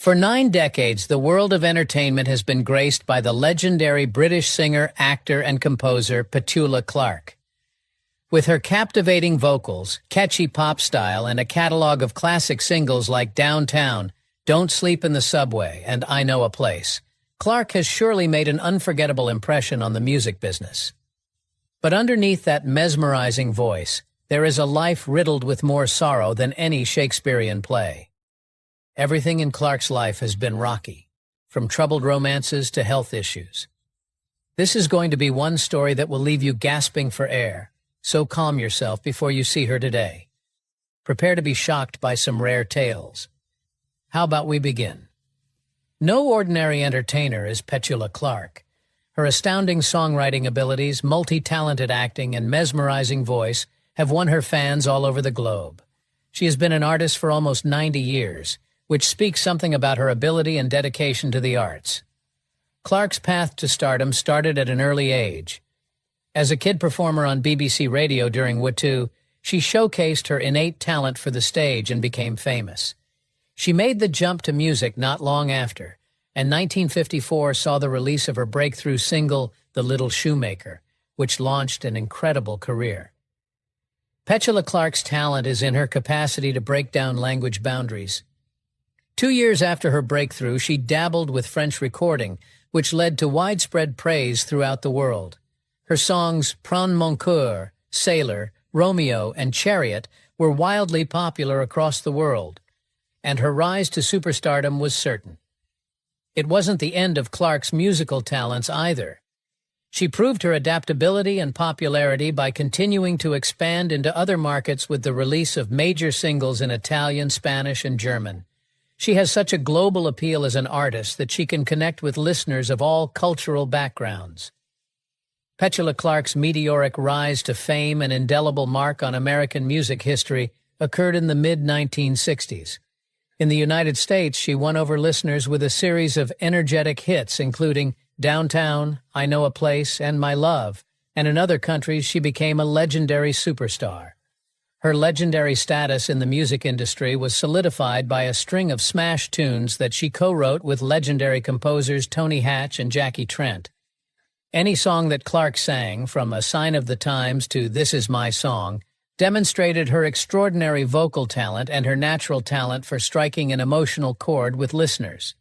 For 9 decades, the world of entertainment has been graced by the legendary British singer, actor, and composer Petula Clark. With her captivating vocals, catchy pop style, and a catalog of classic singles like Downtown, Don't Sleep in the Subway, and I Know a Place, Clark has surely made an unforgettable impression on the music business. But underneath that mesmerizing voice, there is a life riddled with more sorrow than any Shakespearean play. Everything in Clark's life has been rocky, from troubled romances to health issues. This is going to be one story that will leave you gasping for air, so calm yourself before you see her today. Prepare to be shocked by some rare tales. How about we begin? No ordinary entertainer is Petula Clark. Her astounding songwriting abilities, multi-talented acting, and mesmerizing voice have won her fans all over the globe. She has been an artist for almost 90 years, which speaks something about her ability and dedication to the arts. Clark's path to stardom started at an early age. As a kid performer on BBC Radio during Wood2, she showcased her innate talent for the stage and became famous. She made the jump to music not long after, and 1954 saw the release of her breakthrough single, The Little Shoemaker, which launched an incredible career. Petula Clark's talent is in her capacity to break down language boundaries. 2 years after her breakthrough, she dabbled with French recording, which led to widespread praise throughout the world. Her songs Prends mon cœur, Sailor, Romeo, and Chariot were wildly popular across the world, and her rise to superstardom was certain. It wasn't the end of Clark's musical talents either. She proved her adaptability and popularity by continuing to expand into other markets with the release of major singles in Italian, Spanish, and German. She has such a global appeal as an artist that she can connect with listeners of all cultural backgrounds. Petula Clark's meteoric rise to fame and indelible mark on American music history occurred in the mid-1960s. In the United States, she won over listeners with a series of energetic hits, including Downtown, I Know a Place, and My Love, and in other countries she became a legendary superstar. Her legendary status in the music industry was solidified by a string of smash tunes that she co-wrote with legendary composers Tony Hatch and Jackie Trent. Any song that Clark sang, from A Sign of the Times to This Is My Song, demonstrated her extraordinary vocal talent and her natural talent for striking an emotional chord with listeners.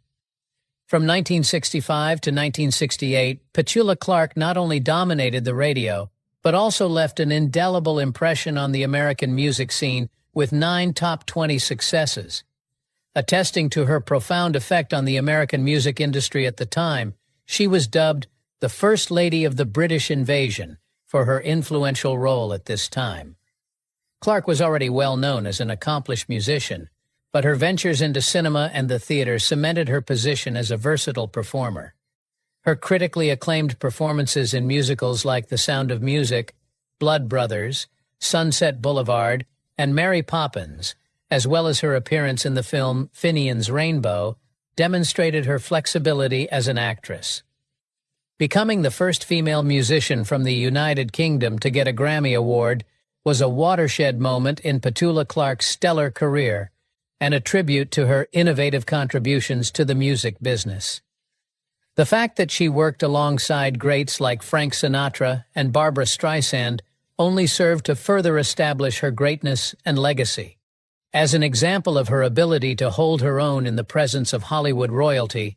From 1965 to 1968, Petula Clark not only dominated the radio, but also left an indelible impression on the American music scene with 9 top 20 successes. Attesting to her profound effect on the American music industry at the time, she was dubbed the First Lady of the British Invasion for her influential role at this time. Clark was already well known as an accomplished musician, but her ventures into cinema and the theater cemented her position as a versatile performer. Her critically acclaimed performances in musicals like The Sound of Music, Blood Brothers, Sunset Boulevard, and Mary Poppins, as well as her appearance in the film Finian's Rainbow, demonstrated her flexibility as an actress. Becoming the first female musician from the United Kingdom to get a Grammy Award was a watershed moment in Petula Clark's stellar career and a tribute to her innovative contributions to the music business. The fact that she worked alongside greats like Frank Sinatra and Barbra Streisand only served to further establish her greatness and legacy. As an example of her ability to hold her own in the presence of Hollywood royalty,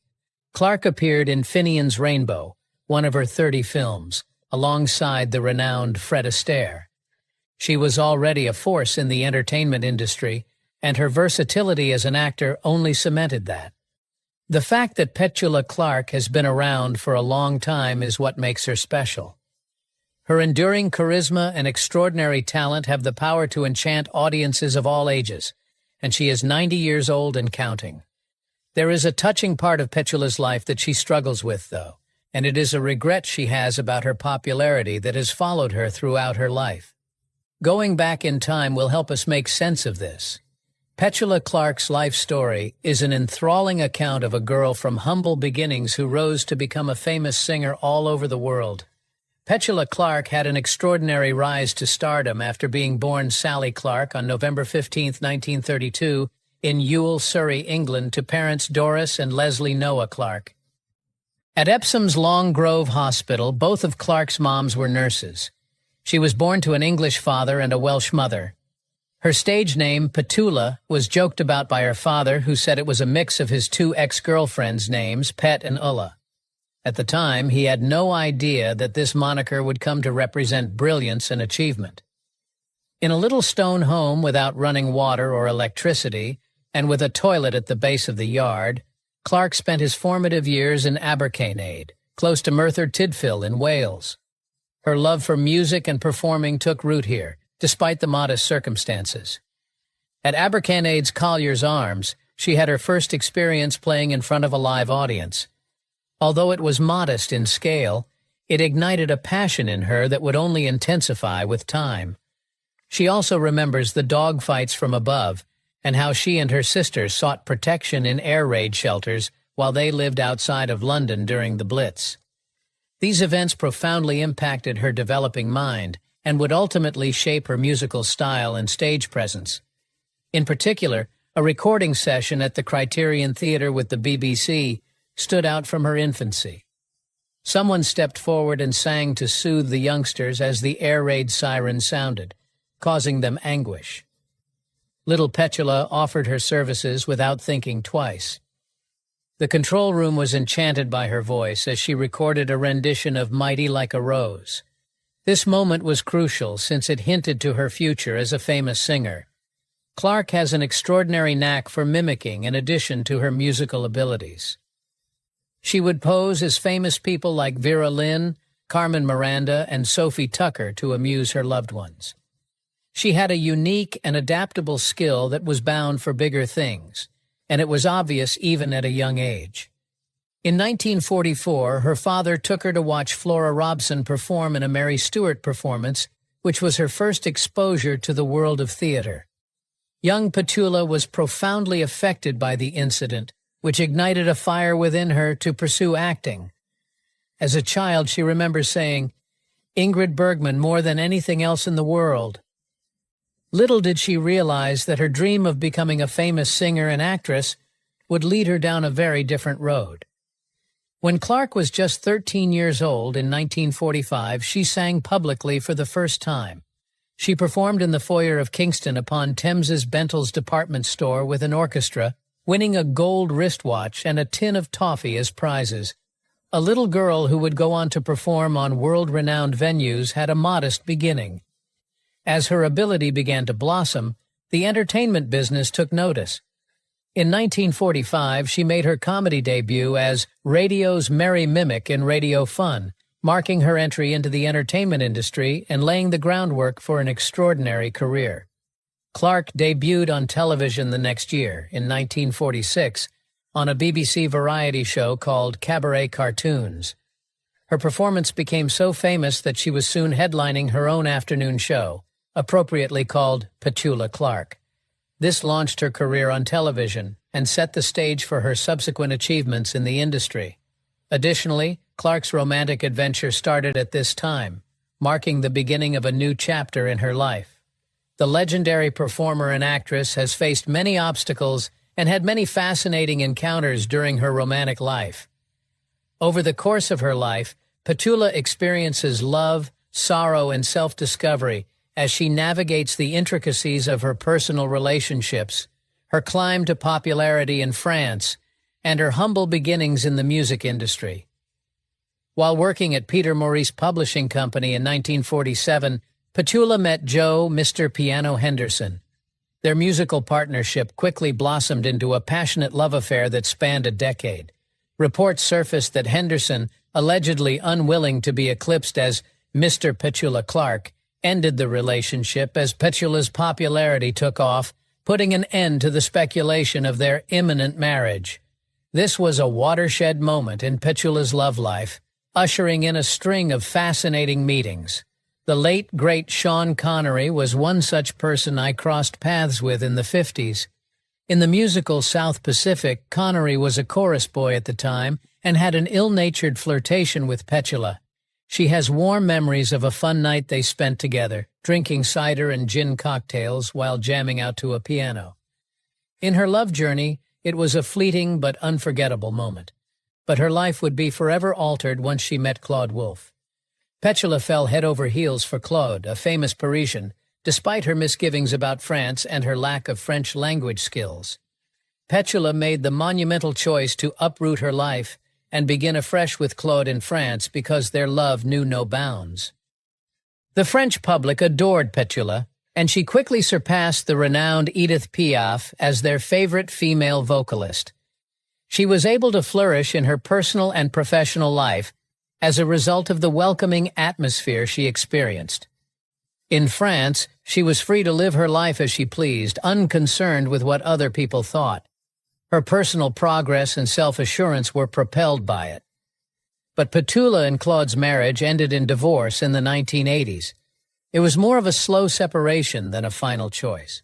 Clark appeared in Finian's Rainbow, one of her 30 films, alongside the renowned Fred Astaire. She was already a force in the entertainment industry, and her versatility as an actor only cemented that. The fact that Petula Clark has been around for a long time is what makes her special. Her enduring charisma and extraordinary talent have the power to enchant audiences of all ages, and she is 90 years old and counting. There is a touching part of Petula's life that she struggles with, though, and it is a regret she has about her popularity that has followed her throughout her life. Going back in time will help us make sense of this. Petula Clark's life story is an enthralling account of a girl from humble beginnings who rose to become a famous singer all over the world. Petula Clark had an extraordinary rise to stardom after being born Sally Clark on November 15, 1932, in Ewell, Surrey, England, to parents Doris and Leslie Noah Clark. At Epsom's Long Grove Hospital, both of Clark's moms were nurses. She was born to an English father and a Welsh mother. Her stage name, Petula, was joked about by her father, who said it was a mix of his two ex-girlfriends' names, Pet and Ulla. At the time, he had no idea that this moniker would come to represent brilliance and achievement. In a little stone home without running water or electricity, and with a toilet at the base of the yard, Clark spent his formative years in Abercainade, close to Merthyr Tydfil in Wales. Her love for music and performing took root here, despite the modest circumstances. At Abercainade's Collier's Arms, she had her first experience playing in front of a live audience. Although it was modest in scale, it ignited a passion in her that would only intensify with time. She also remembers the dogfights from above, and how she and her sisters sought protection in air raid shelters while they lived outside of London during the Blitz. These events profoundly impacted her developing mind and would ultimately shape her musical style and stage presence. In particular, a recording session at the Criterion Theatre with the BBC stood out from her infancy. Someone stepped forward and sang to soothe the youngsters as the air raid siren sounded, causing them anguish. Little Petula offered her services without thinking twice. The control room was enchanted by her voice as she recorded a rendition of Mighty Like a Rose. This moment was crucial since it hinted to her future as a famous singer. Clark has an extraordinary knack for mimicking in addition to her musical abilities. She would pose as famous people like Vera Lynn, Carmen Miranda, and Sophie Tucker to amuse her loved ones. She had a unique and adaptable skill that was bound for bigger things, and it was obvious even at a young age. In 1944, her father took her to watch Flora Robson perform in a Mary Stuart performance, which was her first exposure to the world of theater. Young Petula was profoundly affected by the incident, which ignited a fire within her to pursue acting. As a child, she remembers saying, "Ingrid Bergman more than anything else in the world." Little did she realize that her dream of becoming a famous singer and actress would lead her down a very different road. When Clark was just 13 years old in 1945, she sang publicly for the first time. She performed in the foyer of Kingston upon Thames's Bentall's department store with an orchestra, winning a gold wristwatch and a tin of toffee as prizes. A little girl who would go on to perform on world-renowned venues had a modest beginning. As her ability began to blossom, the entertainment business took notice. In 1945, she made her comedy debut as radio's Merry Mimic in Radio Fun, marking her entry into the entertainment industry and laying the groundwork for an extraordinary career. Clark debuted on television the next year, in 1946, on a BBC variety show called Cabaret Cartoons. Her performance became so famous that she was soon headlining her own afternoon show, appropriately called Petula Clark. This launched her career on television and set the stage for her subsequent achievements in the industry. Additionally, Clark's romantic adventure started at this time, marking the beginning of a new chapter in her life. The legendary performer and actress has faced many obstacles and had many fascinating encounters during her romantic life. Over the course of her life, Petula experiences love, sorrow, and self-discovery as she navigates the intricacies of her personal relationships, her climb to popularity in France, and her humble beginnings in the music industry. While working at Peter Maurice Publishing Company in 1947, Petula met Joe Mr. Piano Henderson. Their musical partnership quickly blossomed into a passionate love affair that spanned a decade. Reports surfaced that Henderson, allegedly unwilling to be eclipsed as Mr. Petula Clark, ended the relationship as Petula's popularity took off, putting an end to the speculation of their imminent marriage. This was a watershed moment in Petula's love life, ushering in a string of fascinating meetings. The late, great Sean Connery was one such person I crossed paths with in the 50s. In the musical South Pacific, Connery was a chorus boy at the time and had an ill-natured flirtation with Petula. She has warm memories of a fun night they spent together, drinking cider and gin cocktails while jamming out to a piano. In her love journey, it was a fleeting but unforgettable moment. But her life would be forever altered once she met Claude Wolff. Petula fell head over heels for Claude, a famous Parisian, despite her misgivings about France and her lack of French language skills. Petula made the monumental choice to uproot her life and begin afresh with Claude in France because their love knew no bounds. The French public adored Petula, and she quickly surpassed the renowned Edith Piaf as their favorite female vocalist. She was able to flourish in her personal and professional life as a result of the welcoming atmosphere she experienced. In France, she was free to live her life as she pleased, unconcerned with what other people thought. Her personal progress and self-assurance were propelled by it. But Petula and Claude's marriage ended in divorce in the 1980s. It was more of a slow separation than a final choice.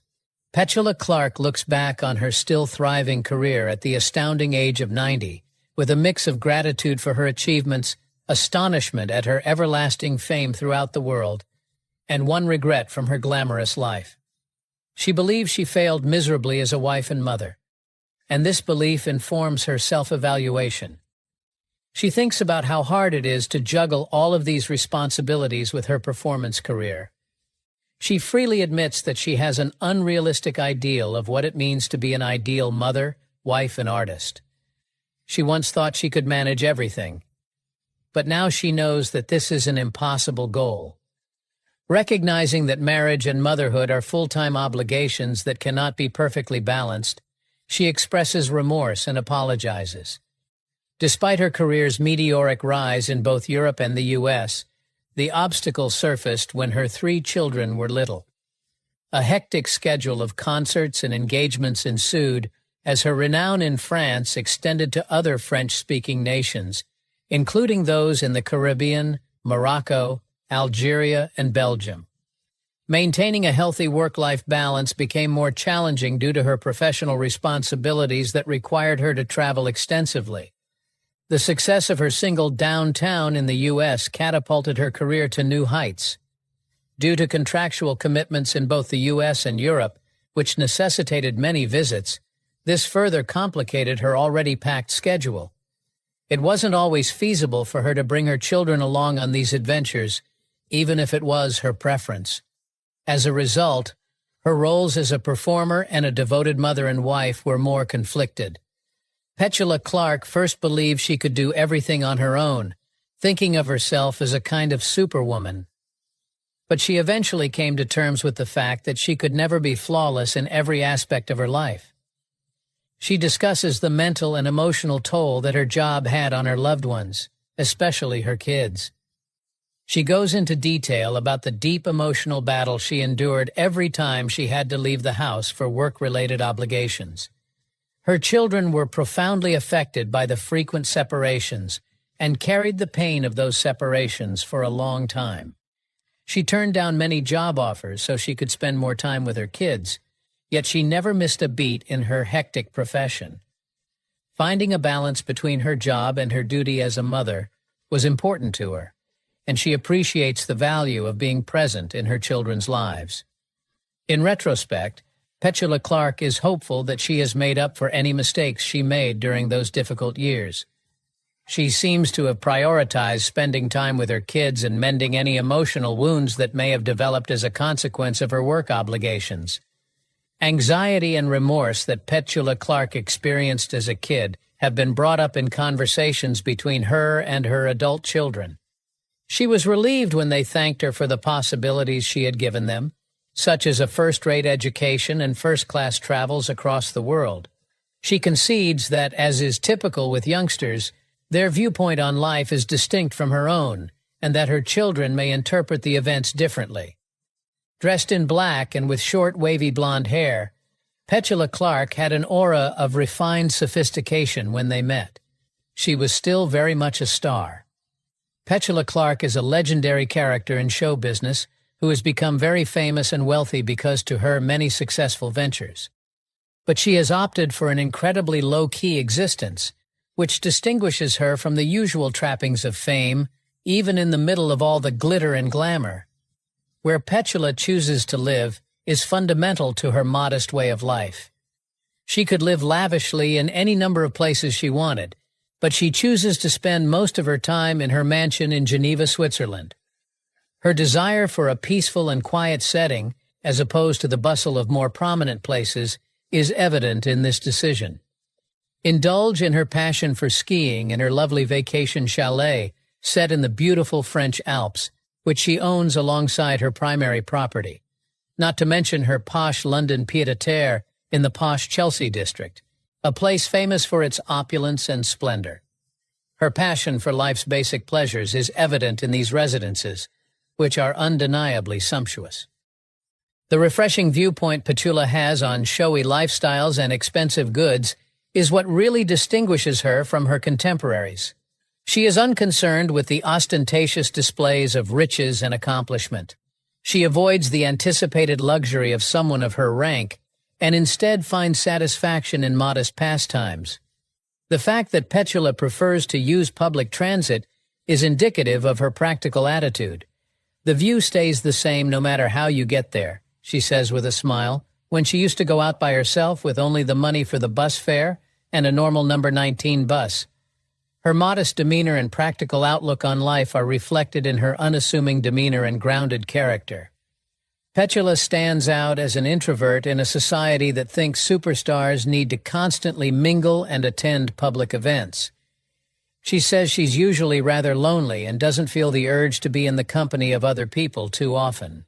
Petula Clark looks back on her still thriving career at the astounding age of 90, with a mix of gratitude for her achievements, astonishment at her everlasting fame throughout the world, and one regret from her glamorous life. She believes she failed miserably as a wife and mother, and this belief informs her self-evaluation. She thinks about how hard it is to juggle all of these responsibilities with her performance career. She freely admits that she has an unrealistic ideal of what it means to be an ideal mother, wife, and artist. She once thought she could manage everything, but now she knows that this is an impossible goal. Recognizing that marriage and motherhood are full-time obligations that cannot be perfectly balanced, she expresses remorse and apologizes. Despite her career's meteoric rise in both Europe and the U.S., the obstacle surfaced when her 3 children were little. A hectic schedule of concerts and engagements ensued as her renown in France extended to other French-speaking nations, including those in the Caribbean, Morocco, Algeria, and Belgium. Maintaining a healthy work-life balance became more challenging due to her professional responsibilities that required her to travel extensively. The success of her single Downtown in the U.S. catapulted her career to new heights. Due to contractual commitments in both the U.S. and Europe, which necessitated many visits, this further complicated her already packed schedule. It wasn't always feasible for her to bring her children along on these adventures, even if it was her preference. As a result, her roles as a performer and a devoted mother and wife were more conflicted. Petula Clark first believed she could do everything on her own, thinking of herself as a kind of superwoman. But she eventually came to terms with the fact that she could never be flawless in every aspect of her life. She discusses the mental and emotional toll that her job had on her loved ones, especially her kids. She goes into detail about the deep emotional battle she endured every time she had to leave the house for work-related obligations. Her children were profoundly affected by the frequent separations and carried the pain of those separations for a long time. She turned down many job offers so she could spend more time with her kids, yet she never missed a beat in her hectic profession. Finding a balance between her job and her duty as a mother was important to her, and she appreciates the value of being present in her children's lives. In retrospect, Petula Clark is hopeful that she has made up for any mistakes she made during those difficult years. She seems to have prioritized spending time with her kids and mending any emotional wounds that may have developed as a consequence of her work obligations. Anxiety and remorse that Petula Clark experienced as a kid have been brought up in conversations between her and her adult children. She was relieved when they thanked her for the possibilities she had given them, such as a first-rate education and first-class travels across the world. She concedes that, as is typical with youngsters, their viewpoint on life is distinct from her own, and that her children may interpret the events differently. Dressed in black and with short, wavy blonde hair, Petula Clark had an aura of refined sophistication when they met. She was still very much a star. Petula Clark is a legendary character in show business who has become very famous and wealthy because to her many successful ventures. But she has opted for an incredibly low-key existence, which distinguishes her from the usual trappings of fame, even in the middle of all the glitter and glamour. Where Petula chooses to live is fundamental to her modest way of life. She could live lavishly in any number of places she wanted, but she chooses to spend most of her time in her mansion in Geneva, Switzerland. Her desire for a peaceful and quiet setting, as opposed to the bustle of more prominent places, is evident in this decision. Indulge in her passion for skiing in her lovely vacation chalet set in the beautiful French Alps, which she owns alongside her primary property, not to mention her posh London pied-à-terre in the posh Chelsea district, a place famous for its opulence and splendor. Her passion for life's basic pleasures is evident in these residences, which are undeniably sumptuous. The refreshing viewpoint Petula has on showy lifestyles and expensive goods is what really distinguishes her from her contemporaries. She is unconcerned with the ostentatious displays of riches and accomplishment. She avoids the anticipated luxury of someone of her rank and instead finds satisfaction in modest pastimes. The fact that Petula prefers to use public transit is indicative of her practical attitude. The view stays the same no matter how you get there, she says with a smile, when she used to go out by herself with only the money for the bus fare and a normal number 19 bus. Her modest demeanor and practical outlook on life are reflected in her unassuming demeanor and grounded character. Petula stands out as an introvert in a society that thinks superstars need to constantly mingle and attend public events. She says she's usually rather lonely and doesn't feel the urge to be in the company of other people too often.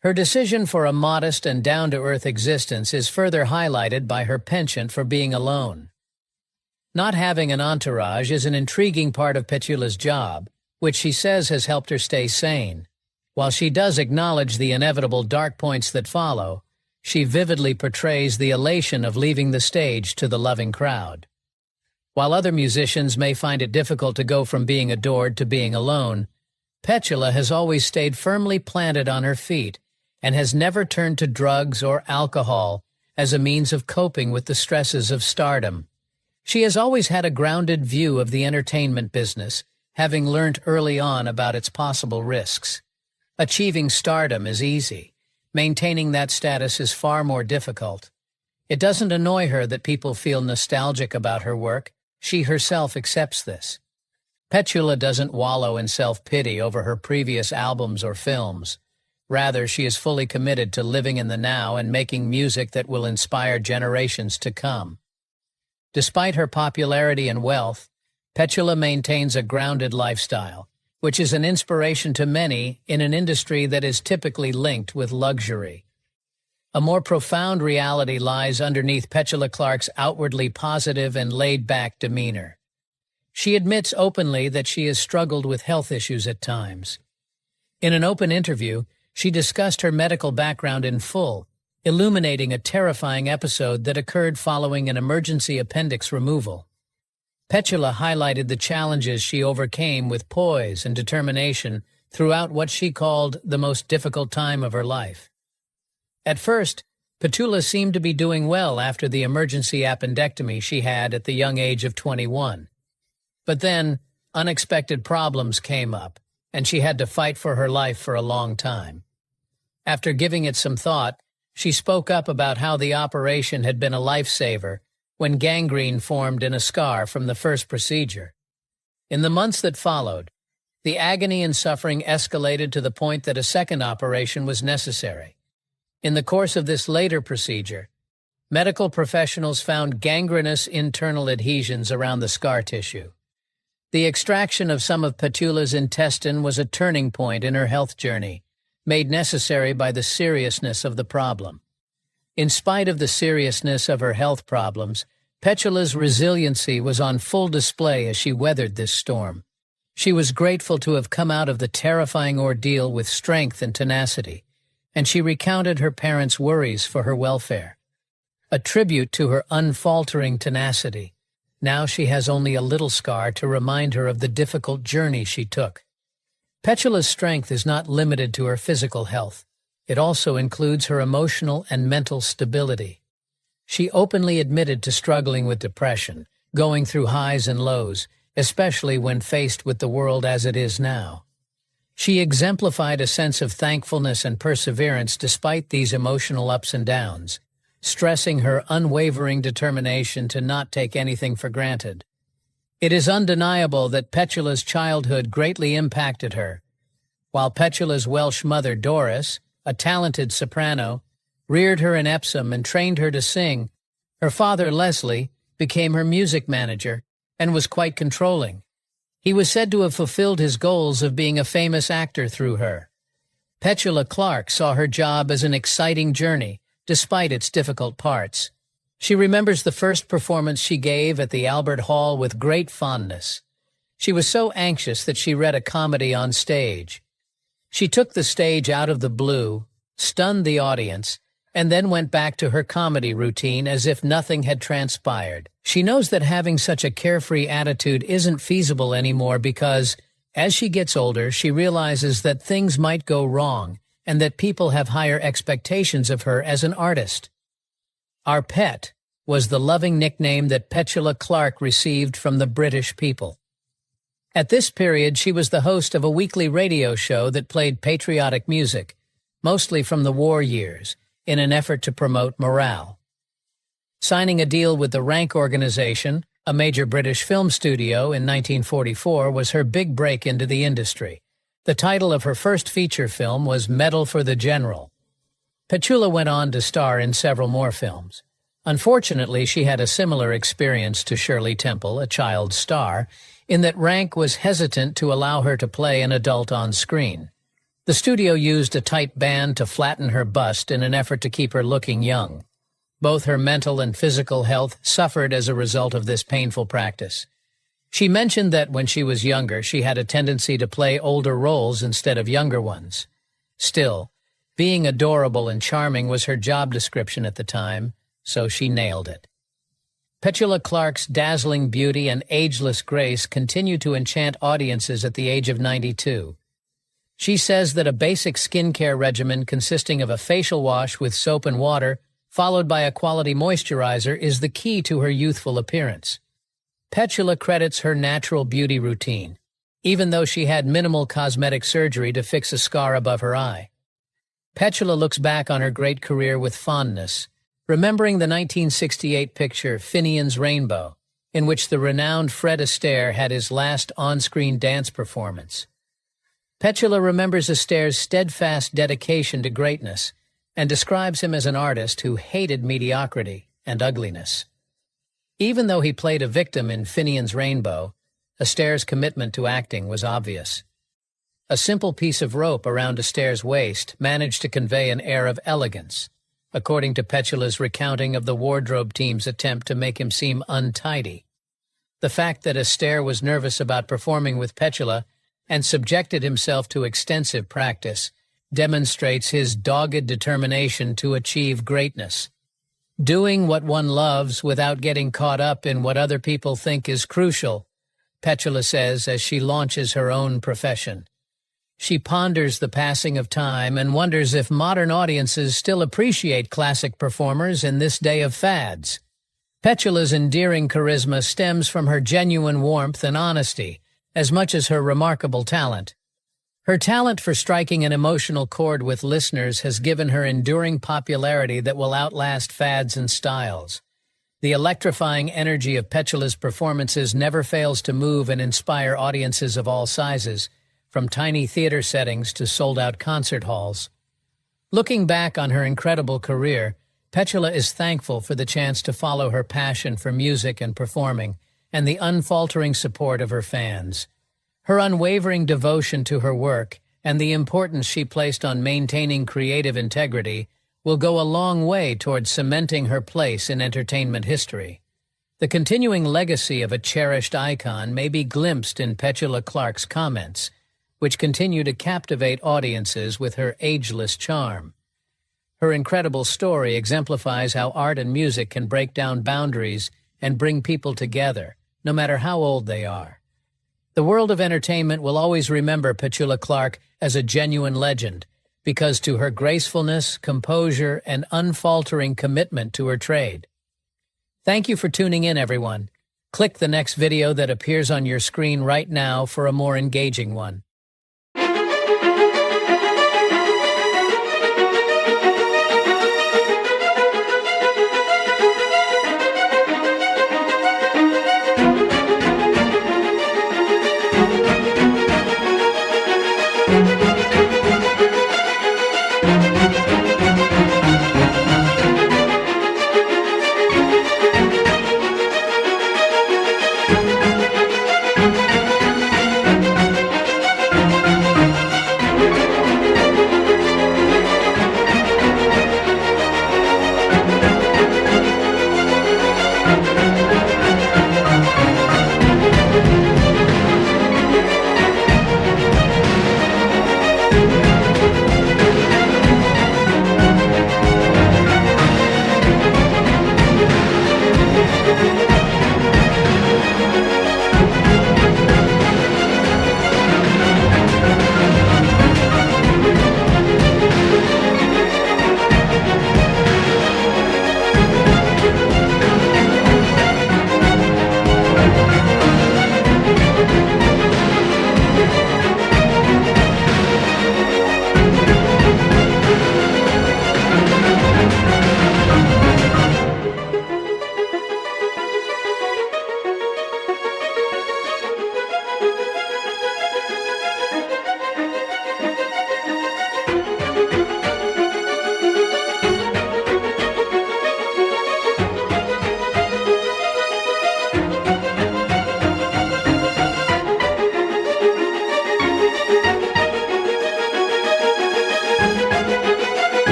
Her decision for a modest and down-to-earth existence is further highlighted by her penchant for being alone. Not having an entourage is an intriguing part of Petula's job, which she says has helped her stay sane. While she does acknowledge the inevitable dark points that follow, she vividly portrays the elation of leaving the stage to the loving crowd. While other musicians may find it difficult to go from being adored to being alone, Petula has always stayed firmly planted on her feet and has never turned to drugs or alcohol as a means of coping with the stresses of stardom. She has always had a grounded view of the entertainment business, having learnt early on about its possible risks. Achieving stardom is easy. Maintaining that status is far more difficult. It doesn't annoy her that people feel nostalgic about her work. She herself accepts this. Petula doesn't wallow in self-pity over her previous albums or films. Rather, she is fully committed to living in the now and making music that will inspire generations to come. Despite her popularity and wealth, Petula maintains a grounded lifestyle, which is an inspiration to many in an industry that is typically linked with luxury. A more profound reality lies underneath Petula Clark's outwardly positive and laid-back demeanor. She admits openly that she has struggled with health issues at times. In an open interview, she discussed her medical background in full, illuminating a terrifying episode that occurred following an emergency appendix removal. Petula highlighted the challenges she overcame with poise and determination throughout what she called the most difficult time of her life. At first, Petula seemed to be doing well after the emergency appendectomy she had at the young age of 21. But then, unexpected problems came up, and she had to fight for her life for a long time. After giving it some thought, she spoke up about how the operation had been a lifesaver when gangrene formed in a scar from the first procedure. In the months that followed, the agony and suffering escalated to the point that a second operation was necessary. In the course of this later procedure, medical professionals found gangrenous internal adhesions around the scar tissue. The extraction of some of Petula's intestine was a turning point in her health journey, made necessary by the seriousness of the problem. In spite of the seriousness of her health problems, Petula's resiliency was on full display as she weathered this storm. She was grateful to have come out of the terrifying ordeal with strength and tenacity, and she recounted her parents' worries for her welfare. A tribute to her unfaltering tenacity, now she has only a little scar to remind her of the difficult journey she took. Petula's strength is not limited to her physical health. It also includes her emotional and mental stability. She openly admitted to struggling with depression, going through highs and lows, especially when faced with the world as it is now. She exemplified a sense of thankfulness and perseverance despite these emotional ups and downs, stressing her unwavering determination to not take anything for granted. It is undeniable that Petula's childhood greatly impacted her. While Petula's Welsh mother, Doris, a talented soprano, reared her in Epsom and trained her to sing, her father, Leslie, became her music manager and was quite controlling. He was said to have fulfilled his goals of being a famous actor through her. Petula Clark saw her job as an exciting journey, despite its difficult parts. She remembers the first performance she gave at the Albert Hall with great fondness. She was so anxious that she read a comedy on stage. She took the stage out of the blue, stunned the audience, and then went back to her comedy routine as if nothing had transpired. She knows that having such a carefree attitude isn't feasible anymore because, as she gets older, she realizes that things might go wrong and that people have higher expectations of her as an artist. Our Pet was the loving nickname that Petula Clark received from the British people. At this period, she was the host of a weekly radio show that played patriotic music, mostly from the war years, in an effort to promote morale. Signing a deal with the Rank organization, a major British film studio, in 1944 was her big break into the industry. The title of her first feature film was Medal for the General. Petula went on to star in several more films. Unfortunately, she had a similar experience to Shirley Temple, a child star, in that Rank was hesitant to allow her to play an adult on screen. The studio used a tight band to flatten her bust in an effort to keep her looking young. Both her mental and physical health suffered as a result of this painful practice. She mentioned that when she was younger, she had a tendency to play older roles instead of younger ones. Still, being adorable and charming was her job description at the time, so she nailed it. Petula Clark's dazzling beauty and ageless grace continue to enchant audiences at the age of 92. She says that a basic skincare regimen consisting of a facial wash with soap and water, followed by a quality moisturizer, is the key to her youthful appearance. Petula credits her natural beauty routine, even though she had minimal cosmetic surgery to fix a scar above her eye. Petula looks back on her great career with fondness, remembering the 1968 picture Finian's Rainbow, in which the renowned Fred Astaire had his last on-screen dance performance. Petula remembers Astaire's steadfast dedication to greatness and describes him as an artist who hated mediocrity and ugliness. Even though he played a victim in Finian's Rainbow, Astaire's commitment to acting was obvious. A simple piece of rope around Astaire's waist managed to convey an air of elegance, according to Petula's recounting of the wardrobe team's attempt to make him seem untidy. The fact that Astaire was nervous about performing with Petula and subjected himself to extensive practice demonstrates his dogged determination to achieve greatness. Doing what one loves without getting caught up in what other people think is crucial, Petula says as she launches her own profession. She ponders the passing of time and wonders if modern audiences still appreciate classic performers in this day of fads. Petula's endearing charisma stems from her genuine warmth and honesty, as much as her remarkable talent. Her talent for striking an emotional chord with listeners has given her enduring popularity that will outlast fads and styles. The electrifying energy of Petula's performances never fails to move and inspire audiences of all sizes, from tiny theater settings to sold-out concert halls. Looking back on her incredible career, Petula is thankful for the chance to follow her passion for music and performing, and the unfaltering support of her fans. Her unwavering devotion to her work and the importance she placed on maintaining creative integrity will go a long way toward cementing her place in entertainment history. The continuing legacy of a cherished icon may be glimpsed in Petula Clark's comments, which continue to captivate audiences with her ageless charm. Her incredible story exemplifies how art and music can break down boundaries and bring people together, no matter how old they are. The world of entertainment will always remember Petula Clark as a genuine legend, because to her gracefulness, composure, and unfaltering commitment to her trade. Thank you for tuning in, everyone. Click the next video that appears on your screen right now for a more engaging one.